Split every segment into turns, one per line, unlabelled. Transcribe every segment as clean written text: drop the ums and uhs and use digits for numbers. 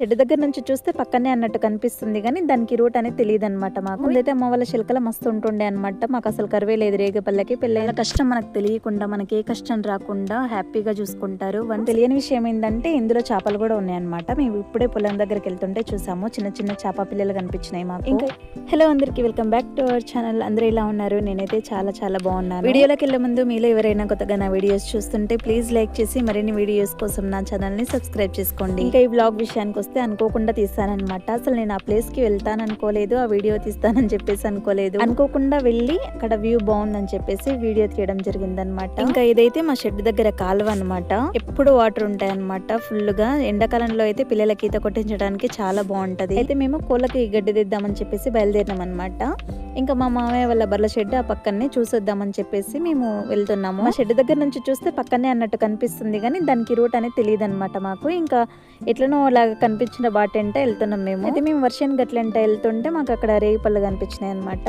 Shed దగ్గర నుంచి చూస్తే పక్కనే అన్నట్టు కనిపిస్తుంది కానీ దానికి రూట్ అనేది తెలియదు అనమాట. మాకు ముందైతే అమ్మ వాళ్ళ చిలకల మస్తు ఉంటుండే అనమాట. మాకు అసలు కరువే లేదు రేగపల్లకి. పెళ్ళైన కష్టం మనకు తెలియకుండా, మనకి ఏ కష్టం రాకుండా హ్యాపీగా చూసుకుంటారు. తెలియని విషయం ఏంటంటే ఇందులో చేపలు కూడా ఉన్నాయన్నమాట. మేము ఇప్పుడే పొలం దగ్గరికి వెళ్తుంటే చూసాము, చిన్న చిన్న చేప పిల్లలు కనిపించినాయి మాకు. ఇంకా హలో అందరికి, welcome back to our channel. అందరూ ఎలా ఉన్నారు? నేనైతే చాలా చాలా బాగున్నాను. వీడియోలోకి వెళ్ళే ముందు మీలో ఎవరైనా కొత్తగా నా వీడియోస్ చూస్తుంటే ప్లీజ్ లైక్ చేసి మరిన్ని వీడియోస్ కోసం నా ఛానల్ ని సబ్స్క్రైబ్ చేసుకోండి. ఇంకా ఈ వ్లాగ్ విషయానికి వస్తే అనుకోకుండా తీస్తానన్నమాట. అసలు నేను ఆ ప్లేస్ కి వెళ్తాను అనుకోలేదు, ఆ వీడియో తీస్తానని చెప్పేసి అనుకోలేదు. అనుకోకుండా వెళ్ళి అక్కడ వ్యూ బాగుందని చెప్పేసి వీడియో తీయడం జరిగిందనమాట. ఇంకా ఇదైతే మా షెడ్ దగ్గర కాలువ అనమాట. ఎప్పుడు వాటర్ ఉంటాయి అనమాట ఫుల్ గా. ఎండాకాలంలో అయితే పిల్లలకి ఈత కొట్టించడానికి చాలా బాగుంటది. అయితే మేము కోళ్ళకి గడ్డి తెద్దామని చెప్పేసి బయలుదేరినాం అనమాట. ఇంకా మా మామయ్య వాళ్ళ బర్ల షెడ్ ఆ పక్కనే చూసొద్దామని చెప్పేసి మేము వెళ్తున్నాము. మా షెడ్ దగ్గర నుంచి చూస్తే పక్కనే అన్నట్టు కనిపిస్తుంది కానీ దానికి రూట్ అనేది తెలియదు అనమాట మాకు. ఇంకా ఎట్లనో అలాగా కనిపించిన బాటంటే వెళ్తున్నాం మేము. అయితే మేము వర్షం గట్లంటే వెళ్తుంటే మాకు అక్కడ రేగి పళ్ళు కనిపించినాయి అనమాట.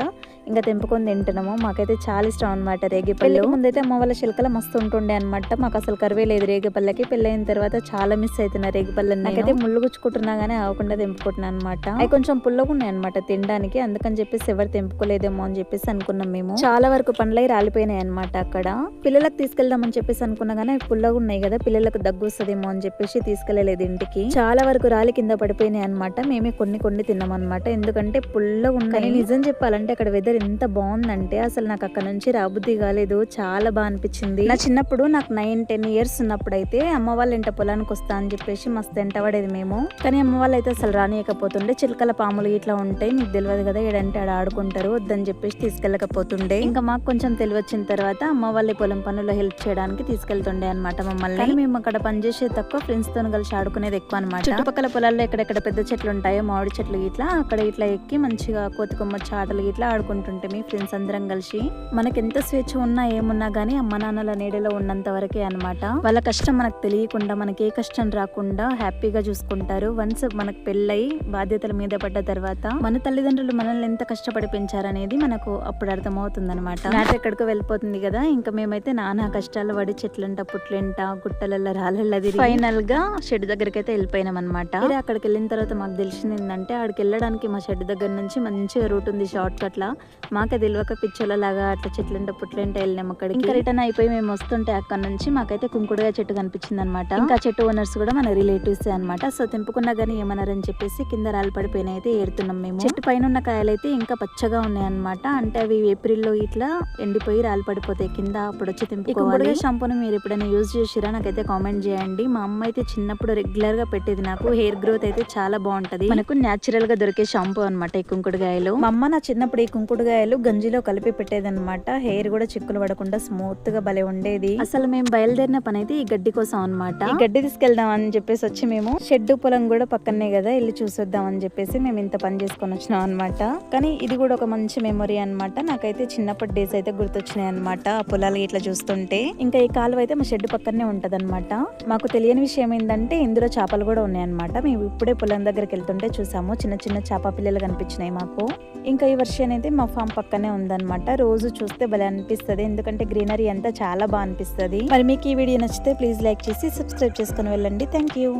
ఇంకా తెంపుకొని తింటున్నాము. మాకైతే చాలా ఇష్టం అనమాట రేగిపళ్ళు. ముందైతే అమ్మ వాళ్ళ చిలకల మస్తు ఉంటుండే అనమాట. మాకు అసలు కరువే లేదు రేగిపళ్ళకి. పెళ్ళైన తర్వాత చాలా మిస్ అవుతున్నా రేగిపళ్ళని. నాకైతే ముళ్ళు గుచ్చుకుంటున్నా గానీ అవ్వకుండా తెంపుకుంటున్నా అనమాట. అవి కొంచెం పుల్లగా ఉన్నాయి అనమాట తినడానికి. అందుకని చెప్పేసి ఎవరు తెంపుకోలేదేమో అని చెప్పేసి అనుకున్నాం మేము. చాలా వరకు పండ్లై రాలిపోయినాయి అనమాట అక్కడ. పిల్లలకు తీసుకెళ్దామని చెప్పేసి అనుకున్నా గానీ అవి పుల్లగా ఉన్నాయి కదా, పిల్లలకు దగ్గు వస్తుందేమో అని చెప్పేసి తీసుకెళ్లలేదు ఇంటికి. చాలా వరకు రాలి కింద పడిపోయినాయి అనమాట. మేమే కొన్ని తిన్నాం అనమాట, ఎందుకంటే పుల్లగా ఉన్నాయి. నిజం చెప్పాలంటే అక్కడ వెదర్ ఎంత బాగుందంటే అసలు నాకు అక్కడ నుంచి రాబుద్ది కాలేదు. చాలా బాగా అనిపించింది. నా చిన్నప్పుడు నాకు 9-10 ఇయర్స్ ఉన్నప్పుడు అయితే అమ్మ వాళ్ళ ఇంట పొలానికి వస్తా అని చెప్పేసి మస్తు ఎంట పడేది మేము. కానీ అమ్మ వాళ్ళు అయితే అసలు రానియకపోతుండే. చిలకల పాములు ఇట్లా ఉంటాయి, మీకు తెలియదు కదా, ఏడంటే ఆడ ఆడుకుంటారు, వద్దని చెప్పేసి తీసుకెళ్ళకపోతుండే. ఇంకా మాకు కొంచెం తెలివచ్చిన తర్వాత అమ్మ వాళ్ళ పొలం పనుల్లో హెల్ప్ చేయడానికి తీసుకెళ్తుండే అనమాట మమ్మల్ని. మేము అక్కడ పనిచేసే తక్కువ, ఫ్రెండ్స్ తో కలిసి ఆడుకునేది ఎక్కువ అనమాట. చుట్టుపక్కల పొలాల్లో ఎక్కడెక్కడ పెద్ద చెట్లు ఉంటాయో, మామిడి చెట్లు ఇట్లా అక్కడ ఇట్లా ఎక్కి మంచిగా కోతి కొమ్మచ్చి ఆటలు ఇట్లా ఆడుకుంటుంటే మీ ఫ్రెండ్స్ అందరం కలిసి. మనకి ఎంత స్వేచ్ఛ ఉన్నా ఏమున్నా గానీ అమ్మ నాన్నల నీడలో ఉన్నంత వరకే అనమాట. వాళ్ళ కష్టం మనకు తెలియకుండా, మనకి ఏ కష్టం రాకుండా హ్యాపీగా చూసుకుంటారు. వన్స్ మనకు పెళ్ళై బాధ్యతల మీద పడ్డ తర్వాత మన తల్లిదండ్రులు మనల్ని ఎంత కష్టపడి పెంచారనేది మనకు అప్పుడు అర్థమవుతుంది అనమాట. మ్యాటర్ ఎక్కడికో వెళ్ళిపోతుంది కదా. ఇంకా మేమైతే నానా కష్టాలు పడి చెట్లంట పుట్లంట గుట్టలల్ల రాళ్ళ ఫైనల్ గా షెడ్ దగ్గరికి అయితే వెళ్ళిపోయినాం అనమాట. అక్కడికి వెళ్ళిన తర్వాత మాకు తెలిసింది ఏంటంటే అక్కడికి వెళ్ళడానికి మా షెడ్ దగ్గర నుంచి మంచిగా రూట్ ఉంది షార్ట్ కట్ లా. మాకే తెలియక పిచ్చోళ్ళలాగా అట్లా చెట్లంట పుట్లంట వెళ్ళినాం అక్కడికి. ఇంకా రిటర్న్ అయిపోయి మేము వస్తుంటే అక్కడ నుంచి మాకైతే కుంకుడుగా చెట్టు కనిపించింది అనమాట. ఇంకా చెట్టు ఓనర్స్ కూడా మన రిలేటివ్స్ అనమాట. సో తెంపుకున్నా గానీ ఏమన్నారని చెప్పేసి కింద రాళ్ళు పడిపోయినాయి అయితే ఏరుతున్నాం మేము. చెట్టు పైన ఉన్న కాయలు అయితే ఇంకా పచ్చగా ఉన్నాయి అనమాట. అంటే అవి ఏప్రిల్లో ఇట్లా ఎండిపోయి రాళ్ళు పడిపోతాయి కింద, అప్పుడు వచ్చి తెంపుకోవాలి. షాంపూని మీరు ఎప్పుడైనా యూజ్ చేసిరా నాకైతే కామెంట్ చేయండి. మా అమ్మ అయితే చిన్నప్పుడు రెగ్యులర్ గా పెట్టేది నాకు. హెయిర్ గ్రోత్ అయితే చాలా బాగుంటది. మనకు న్యాచురల్ గా దొరికే షాంపూ అనమాట ఈ కుంకుడుగాయలు. మా అమ్మ నా చిన్నప్పుడు ఈ కుంకుడుగాయలు గంజిలో కలిపి పెట్టేది అనమాట. హెయిర్ కూడా చిక్కులు పడకుండా స్మూత్ గా భలే ఉండేది. అసలు మేము బయలుదేరిన పని అయితే ఈ గడ్డి కోసం అనమాట. ఈ గడ్డి తీసుకెళ్దాం అని చెప్పేసి వచ్చి మేము షెడ్ పొలం కూడా పక్కనే కదా, వెళ్ళి చూసొద్దాం అని చెప్పేసి మేము ఇంత పని చేసుకొని వచ్చినాం అనమాట. కానీ ఇది కూడా ఒక మంచి మెమొరీ అనమాట. నాకైతే చిన్నప్పటి డేస్ అయితే గుర్తొచ్చినాయి అనమాట ఆ పొలాలు ఇట్లా చూస్తుంటే. ఇంకా ఈ కాలువ అయితే మా షెడ్ పక్కనే ఉంటది అనమాట. మాకు తెలియని విషయం ఏంటంటే ఇందులో చేపలు కూడా ఉన్నాయన్నమాట. మేము ఇప్పుడే పొలం దగ్గరికి వెళ్తుంటే చూసాము, చిన్న చిన్న చేప పిల్లలు కనిపించినాయి మాకు. ఇంకా ఈ వర్షం అయితే మా ఫామ్ పక్కనే ఉందన్నమాట. రోజు చూస్తే భలే అనిపిస్తుంది, ఎందుకంటే గ్రీనరీ అంతా చాలా బాగా అనిపిస్తుంది. మరి మీకు ఈ వీడియో నచ్చితే ప్లీజ్ లైక్ చేసి సబ్స్క్రైబ్ చేసుకుని వెళ్ళండి. Thank you.